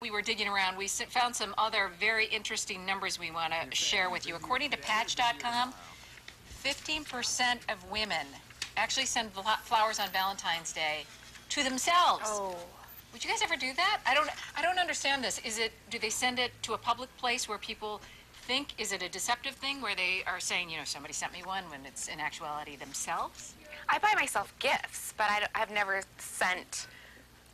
We were digging around. We found some other very interesting numbers we want to share with you. According to Patch.com, 15% of women actually send flowers on Valentine's Day to themselves. Oh. Would you guys ever do that? I don't understand this. Do they send it to a public place where people think, is it a deceptive thing where they are saying, you know, somebody sent me one, when it's in actuality themselves? I buy myself gifts, but I've never sent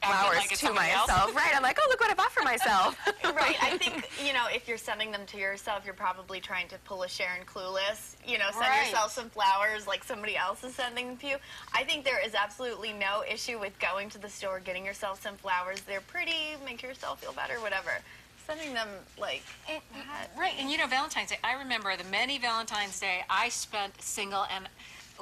flowers like to myself. Right, I'm like, oh, look what I bought for myself. Right, I think, you know, if you're sending them to yourself, you're probably trying to pull a Sharon Clueless, you know, send yourself some flowers like somebody else is sending them to you. I think there is absolutely no issue with going to the store, getting yourself some flowers. They're pretty, make yourself feel better, whatever. Sending them, like, right, and you know, Valentine's Day, I remember the many Valentine's Day I spent single, and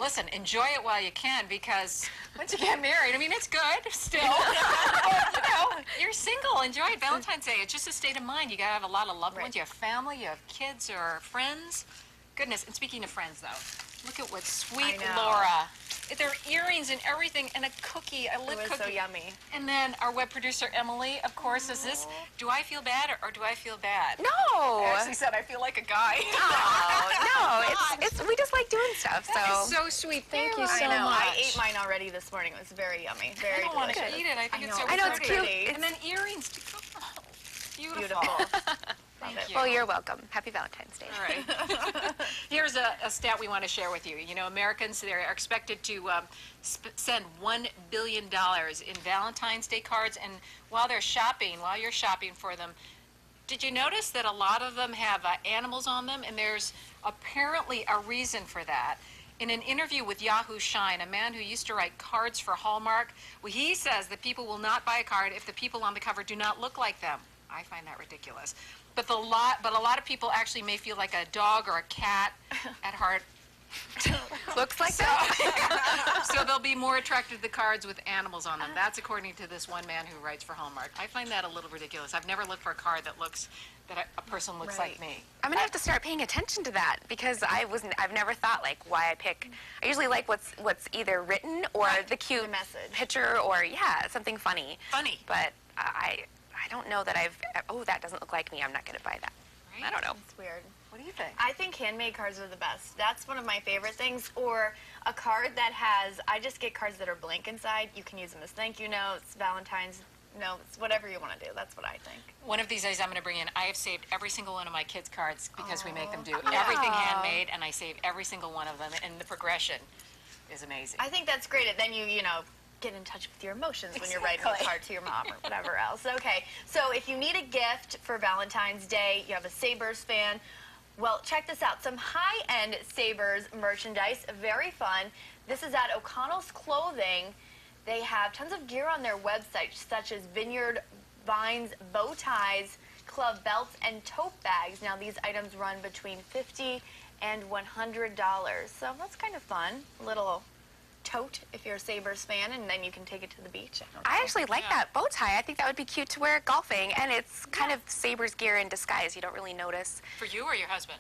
listen, enjoy it while you can, because once you get married, I mean, it's good still. You know, you're single, enjoy it. Valentine's Day, it's just a state of mind. You gotta have a lot of loved ones. You have family, you have kids or friends. Goodness, and speaking of friends, though, look at what sweet Laura. There are earrings and everything, and a cookie, a lip cookie. So yummy. And then our web producer, Emily, of course, is this, do I feel bad or do I feel bad? No. I actually said I feel like a guy. Oh, no, we just like doing stuff, so. That is so sweet. Thank you so I know. much. I ate mine already this morning. It was very yummy. Very I don't want delicious. to eat it. I think it's so I know, pretty. it's cute. And then earrings to go. Oh, beautiful. Thank you. Well, you're welcome. Happy Valentine's Day. All right. Here's a stat we want to share with you. You know, Americans, they're expected to send $1 billion in Valentine's Day cards, and while you're shopping for them, did you notice that a lot of them have animals on them? And there's apparently a reason for that. In an interview with Yahoo Shine, a man who used to write cards for Hallmark, well, he says that people will not buy a card if the people on the cover do not look like them. I find that ridiculous. But a lot of people actually may feel like a dog or a cat at heart. Looks like that. So they'll be more attracted to the cards with animals on them. That's according to this one man who writes for Hallmark. I find that a little ridiculous. I've never looked for a card that a person looks like me. I'm gonna have to start paying attention to that, because I've never thought like why I pick. I usually like what's either written or the cute message, picture, or something funny. But I don't know that that doesn't look like me. I'm not gonna buy that. Right? I don't know. It's weird. What do you think? I think handmade cards are the best. That's one of my favorite things. Or a card that has, I just get cards that are blank inside. You can use them as thank you notes, Valentine's notes, whatever you want to do. That's what I think. One of these days I'm going to bring in, I have saved every single one of my kids' cards because we make them do everything handmade, and I save every single one of them, and the progression is amazing. I think that's great. And then you know, get in touch with your emotions when you're writing a card to your mom or whatever else. Okay, so if you need a gift for Valentine's Day, you have a Sabres fan, well, check this out. Some high-end Sabres merchandise, very fun. This is at O'Connell's Clothing. They have tons of gear on their website, such as vineyard vines, bow ties, club belts, and tote bags. Now, these items run between $50 and $100, so that's kind of fun. A little tote if you're a Sabres fan, and then you can take it to the beach. I actually like that bow tie. I think that would be cute to wear golfing, and it's kind of Sabres gear in disguise. You don't really notice. For you or your husband?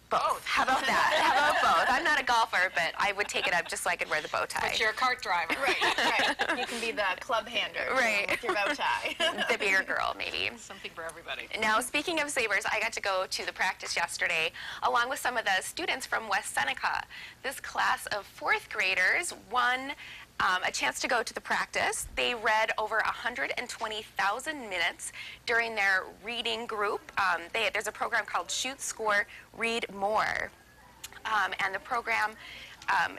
Both. How about that? How about both? I'm not a golfer, but I would take it up just so I could wear the bow tie. But you're a cart driver. Right. You can be the club hander with your bow tie. The bigger girl, maybe. Something for everybody. Now, speaking of Sabres, I got to go to the practice yesterday along with some of the students from West Seneca. This class of 4th graders won a chance to go to the practice. They read over 120,000 minutes during their reading group. There's a program called Shoot, Score, Read More. And the program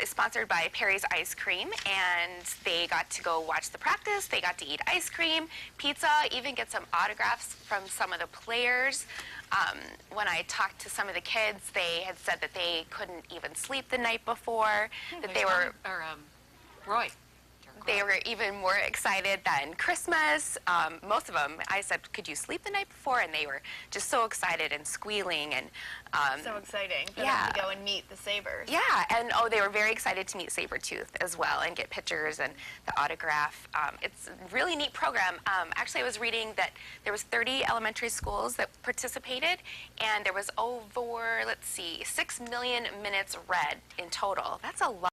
is sponsored by Perry's Ice Cream, and they got to go watch the practice. They got to eat ice cream, pizza, even get some autographs from some of the players. When I talked to some of the kids, they had said that they couldn't even sleep the night before, that they were... Roy. They were even more excited than Christmas. Most of them, I said, could you sleep the night before? And they were just so excited and squealing. And so exciting for them to go and meet the Sabres. Yeah, and they were very excited to meet Sabretooth as well and get pictures and the autograph. It's a really neat program. Actually, I was reading that there was 30 elementary schools that participated, and there was over, 6 million minutes read in total. That's a lot.